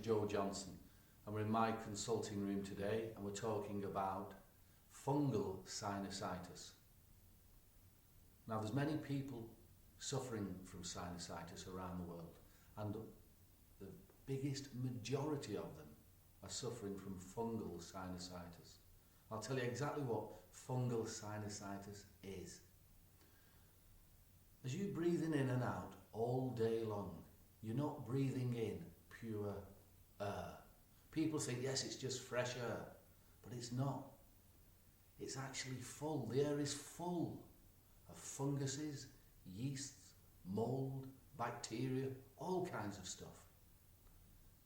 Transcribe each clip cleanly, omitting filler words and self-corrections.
Joe Johnson and we're in my consulting room today and we're talking about fungal sinusitis. Now there's many people suffering from sinusitis around the world and the biggest majority of them are suffering from fungal sinusitis. I'll tell you exactly what fungal sinusitis is. As you breathing in and out all day long, you're not breathing in pure air. People think, yes, it's just fresh air, but it's not. It's actually full. The air is full of funguses, yeasts, mold, bacteria, all kinds of stuff.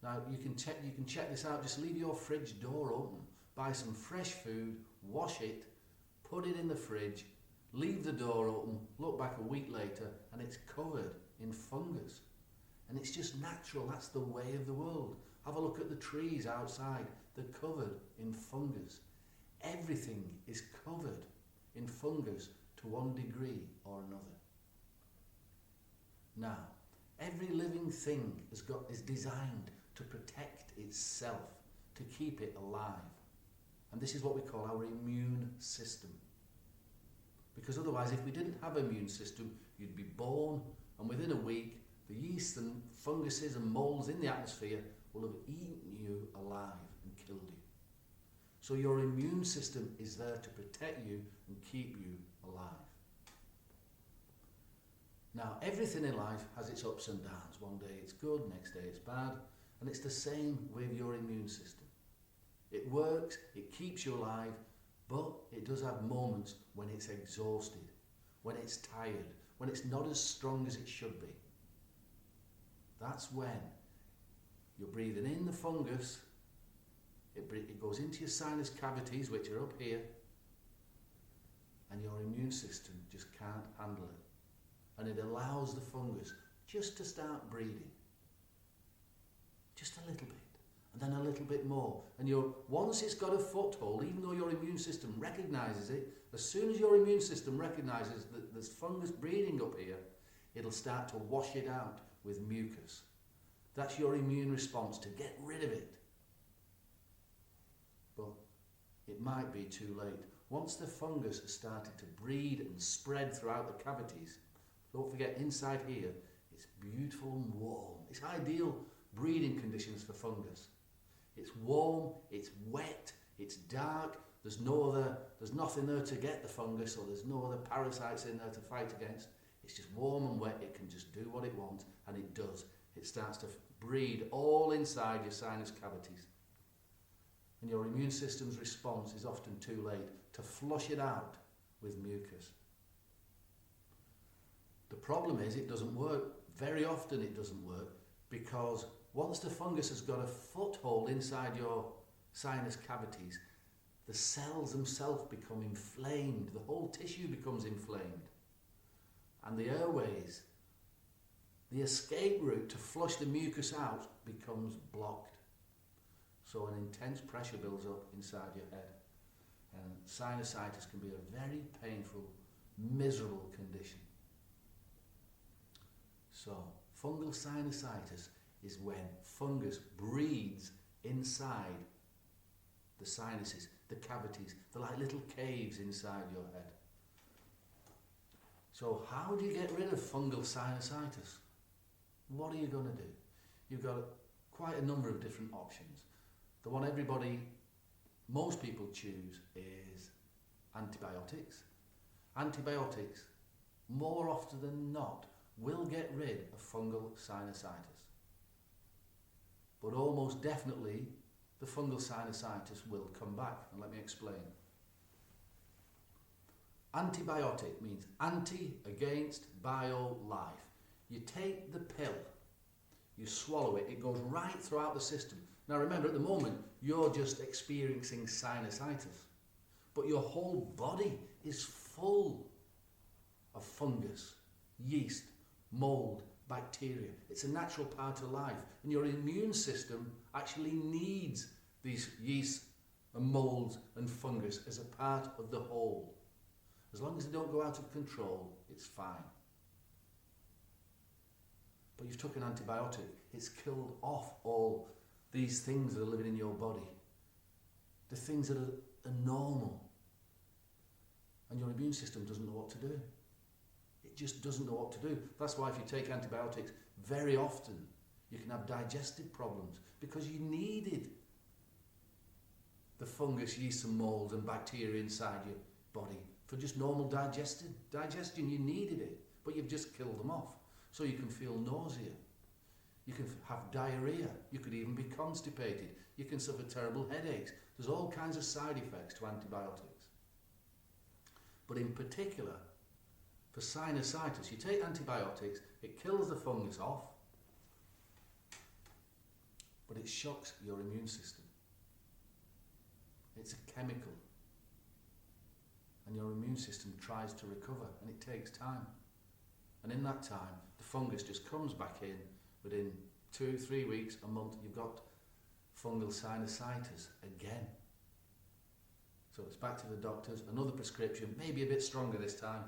Now you can check this out. Just leave your fridge door open, buy some fresh food, wash it, put it in the fridge, leave the door open, look back a week later and it's covered in fungus. And it's just natural, that's the way of the world. Have a look at the trees outside, they're covered in fungus. Everything is covered in fungus to one degree or another. Now, every living thing is designed to protect itself, to keep it alive. And this is what we call our immune system. Because otherwise, if we didn't have an immune system, you'd be born and within a week, the yeast and funguses and molds in the atmosphere will have eaten you alive and killed you. So your immune system is there to protect you and keep you alive. Now, everything in life has its ups and downs. One day it's good, next day it's bad. And it's the same with your immune system. It works, it keeps you alive, but it does have moments when it's exhausted, when it's tired, when it's not as strong as it should be. That's when you're breathing in the fungus, it goes into your sinus cavities, which are up here, and your immune system just can't handle it. And it allows the fungus just to start breeding. Just a little bit, and then a little bit more. And once it's got a foothold, even though your immune system recognises it, as soon as your immune system recognises that there's fungus breeding up here, it'll start to wash it out with mucus. That's your immune response to get rid of it. But it might be too late. Once the fungus has started to breed and spread throughout the cavities, don't forget inside here, it's beautiful and warm. It's ideal breeding conditions for fungus. It's warm, it's wet, it's dark, there's nothing there to get the fungus, or there's no other parasites in there to fight against. It's just warm and wet, it can just do what it wants, and it does. It starts to breed all inside your sinus cavities. And your immune system's response is often too late to flush it out with mucus. The problem is it doesn't work. Very often it doesn't work because once the fungus has got a foothold inside your sinus cavities, the cells themselves become inflamed. The whole tissue becomes inflamed. And the airways, the escape route to flush the mucus out becomes blocked. So an intense pressure builds up inside your head. And sinusitis can be a very painful, miserable condition. So fungal sinusitis is when fungus breeds inside the sinuses, the cavities. They're like little caves inside your head. So how do you get rid of fungal sinusitis? What are you going to do? You've got quite a number of different options. The one most people choose is antibiotics. Antibiotics, more often than not, will get rid of fungal sinusitis. But almost definitely, the fungal sinusitis will come back, and let me explain. Antibiotic means anti against bio life. You take the pill, you swallow it, it goes right throughout the system. Now remember, at the moment, you're just experiencing sinusitis, but your whole body is full of fungus, yeast, mold, bacteria. It's a natural part of life, and your immune system actually needs these yeast and molds and fungus as a part of the whole. As long as they don't go out of control, it's fine. But you've took an antibiotic, it's killed off all these things that are living in your body, the things that are normal, and your immune system doesn't know what to do. It just doesn't know what to do. That's why if you take antibiotics, very often you can have digestive problems because you needed the fungus, yeast and mold and bacteria inside your body for just normal digestion. You needed it, but you've just killed them off. So you can feel nausea. You can have diarrhea. You could even be constipated. You can suffer terrible headaches. There's all kinds of side effects to antibiotics. But in particular, for sinusitis, you take antibiotics, it kills the fungus off, but it shocks your immune system. It's a chemical. And your immune system tries to recover, and it takes time. And in that time, the fungus just comes back in. Within 2-3 weeks, a month, you've got fungal sinusitis again. So it's back to the doctors, another prescription, maybe a bit stronger this time.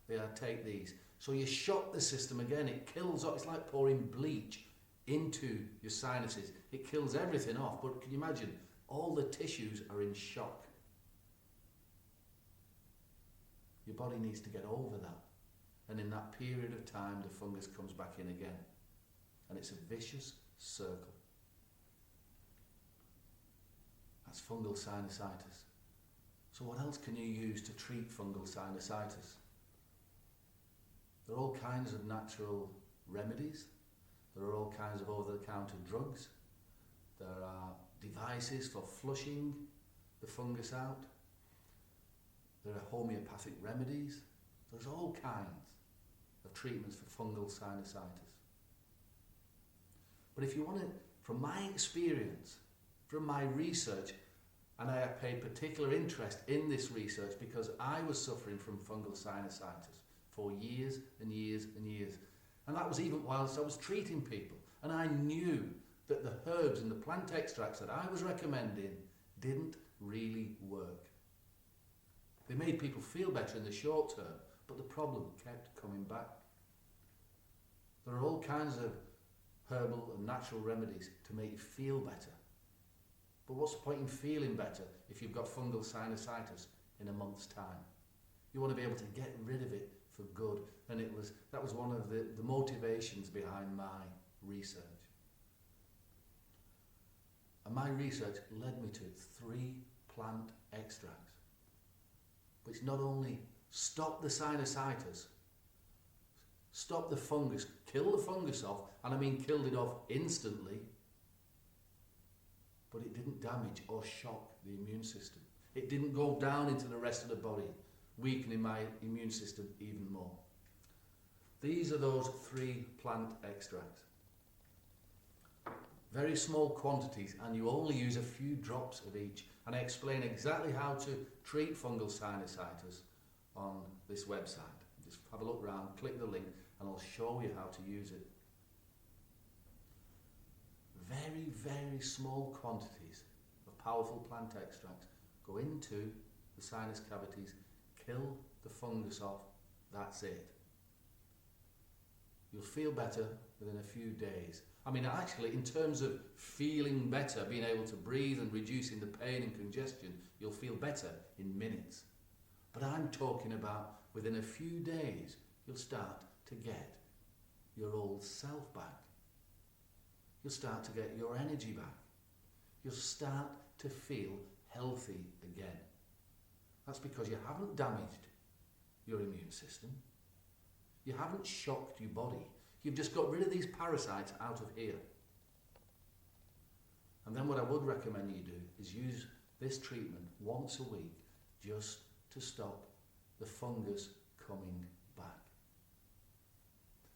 Yeah, take these. So you shock the system again, it kills off, it's like pouring bleach into your sinuses. It kills everything off, but can you imagine, all the tissues are in shock. Your body needs to get over that. And in that period of time, the fungus comes back in again. And it's a vicious circle. That's fungal sinusitis. So what else can you use to treat fungal sinusitis? There are all kinds of natural remedies. There are all kinds of over-the-counter drugs. There are devices for flushing the fungus out. There are homeopathic remedies. There's all kinds of treatments for fungal sinusitis. But if you want to, from my experience, from my research, and I have paid particular interest in this research because I was suffering from fungal sinusitis for years and years and years. And that was even whilst I was treating people. And I knew that the herbs and the plant extracts that I was recommending didn't really work. They made people feel better in the short term, but the problem kept coming back. There are all kinds of herbal and natural remedies to make you feel better. But what's the point in feeling better if you've got fungal sinusitis in a month's time? You want to be able to get rid of it for good. And that was one of the motivations behind my research. And my research led me to 3 plant extracts, which not only stop the sinusitis, stop the fungus, kill the fungus off, and I mean killed it off instantly, but it didn't damage or shock the immune system. It didn't go down into the rest of the body, weakening my immune system even more. These are those 3 plant extracts. Very small quantities, and you only use a few drops of each. And I explain exactly how to treat fungal sinusitis on this website. Just have a look around, click the link, and I'll show you how to use it. Very, very small quantities of powerful plant extracts go into the sinus cavities, kill the fungus off, that's it. You'll feel better within a few days. I mean, actually, in terms of feeling better, being able to breathe and reducing the pain and congestion, you'll feel better in minutes. But I'm talking about within a few days, you'll start to get your old self back. You'll start to get your energy back. You'll start to feel healthy again. That's because you haven't damaged your immune system. You haven't shocked your body. You've just got rid of these parasites out of here. And then what I would recommend you do is use this treatment once a week just to stop the fungus coming back.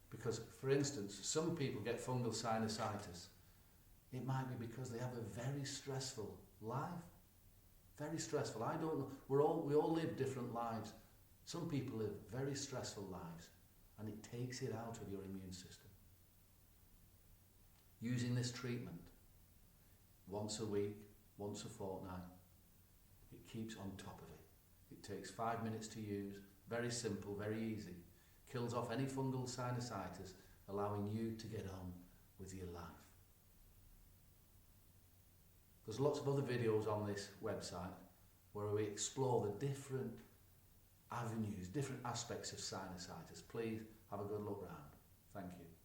Because, for instance, some people get fungal sinusitis. It might be because they have a very stressful life. Very stressful. I don't know. We all live different lives. Some people live very stressful lives, and it takes it out of your immune system. Using this treatment once a week, once a fortnight, it keeps on top of it. It takes 5 minutes to use, very simple, very easy. Kills off any fungal sinusitis, allowing you to get on with your life. There's lots of other videos on this website where we explore the different avenues, different aspects of sinusitis. Please have a good look round. Thank you.